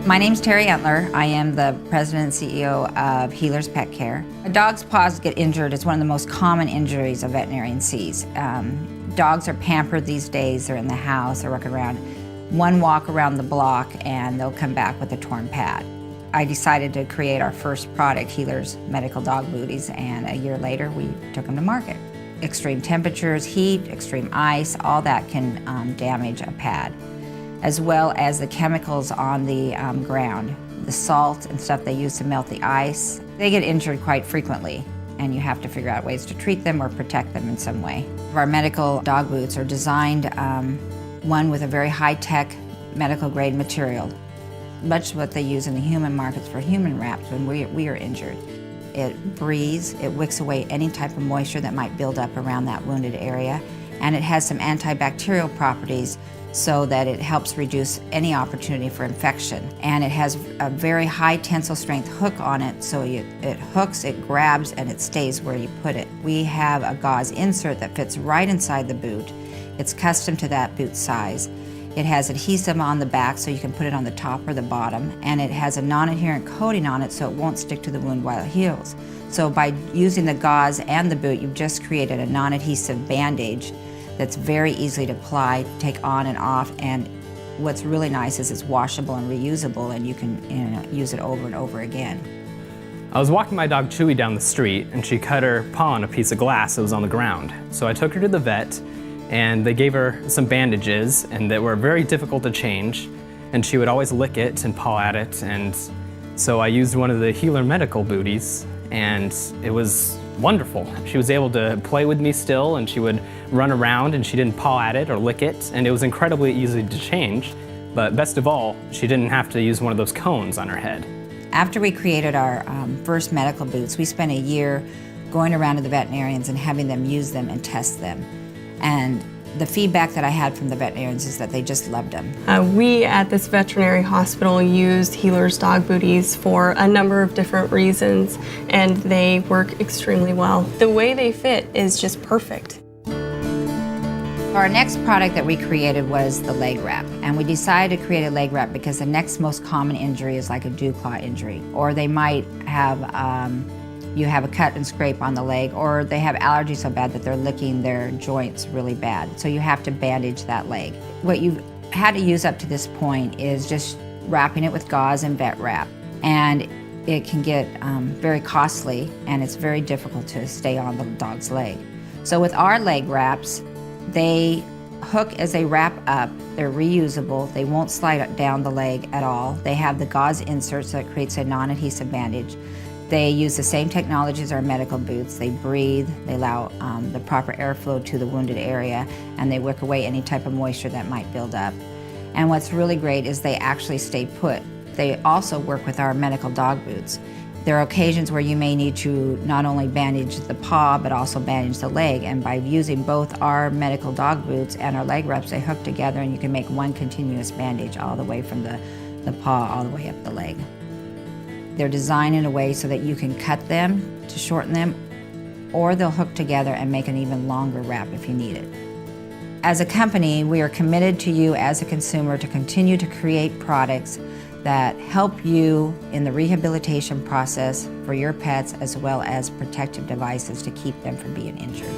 My name's Terry Entler. I am the president and CEO of Healer's Pet Care. A dog's paws get injured is one of the most common injuries a veterinarian sees. Dogs are pampered these days. They're in the house, they're walking around. One walk around the block and they'll come back with a torn pad. I decided to create our first product, Healer's Medical Dog Booties, and a year later we took them to market. Extreme temperatures, heat, extreme ice, all that can damage a pad, as well as the chemicals on the ground, the salt and stuff they use to melt the ice. They get injured quite frequently, and you have to figure out ways to treat them or protect them in some way. Our medical dog boots are designed, one with a very high-tech medical grade material, much what they use in the human markets for human wraps when we are injured. It breathes, it wicks away any type of moisture that might build up around that wounded area, and it has some antibacterial properties so that it helps reduce any opportunity for infection. And it has a very high tensile strength hook on it, so it hooks, it grabs, and it stays where you put it. We have a gauze insert that fits right inside the boot. It's custom to that boot size. It has adhesive on the back so you can put it on the top or the bottom, and it has a non-adherent coating on it so it won't stick to the wound while it heals. So by using the gauze and the boot, you've just created a non-adhesive bandage that's very easy to apply, take on and off, and what's really nice is it's washable and reusable, and you can use it over and over again. I was walking my dog Chewy down the street and she cut her paw on a piece of glass that was on the ground. So I took her to the vet and they gave her some bandages and that were very difficult to change, and she would always lick it and paw at it, and so I used one of the Healer Medical Booties and it was wonderful. She was able to play with me still, and she would run around and she didn't paw at it or lick it, and it was incredibly easy to change. But best of all, she didn't have to use one of those cones on her head. After we created our first medical boots, we spent a year going around to the veterinarians and having them use them and test them. And the feedback that I had from the veterinarians is that they just loved them. We at this veterinary hospital used Healer's Dog Booties for a number of different reasons, and they work extremely well. The way they fit is just perfect. Our next product that we created was the leg wrap, and we decided to create a leg wrap because the next most common injury is like a dew claw injury, or they might have you have a cut and scrape on the leg, or they have allergies so bad that they're licking their joints really bad. So you have to bandage that leg. What you've had to use up to this point is just wrapping it with gauze and vet wrap. And it can get very costly, and it's very difficult to stay on the dog's leg. So with our leg wraps, they hook as they wrap up, they're reusable, they won't slide down the leg at all. They have the gauze insert so it creates a non-adhesive bandage. They use the same technology as our medical boots. They breathe, they allow the proper airflow to the wounded area, and they wick away any type of moisture that might build up. And what's really great is they actually stay put. They also work with our medical dog boots. There are occasions where you may need to not only bandage the paw, but also bandage the leg, and by using both our medical dog boots and our leg wraps, they hook together and you can make one continuous bandage all the way from the paw all the way up the leg. They're designed in a way so that you can cut them to shorten them, or they'll hook together and make an even longer wrap if you need it. As a company, we are committed to you as a consumer to continue to create products that help you in the rehabilitation process for your pets, as well as protective devices to keep them from being injured.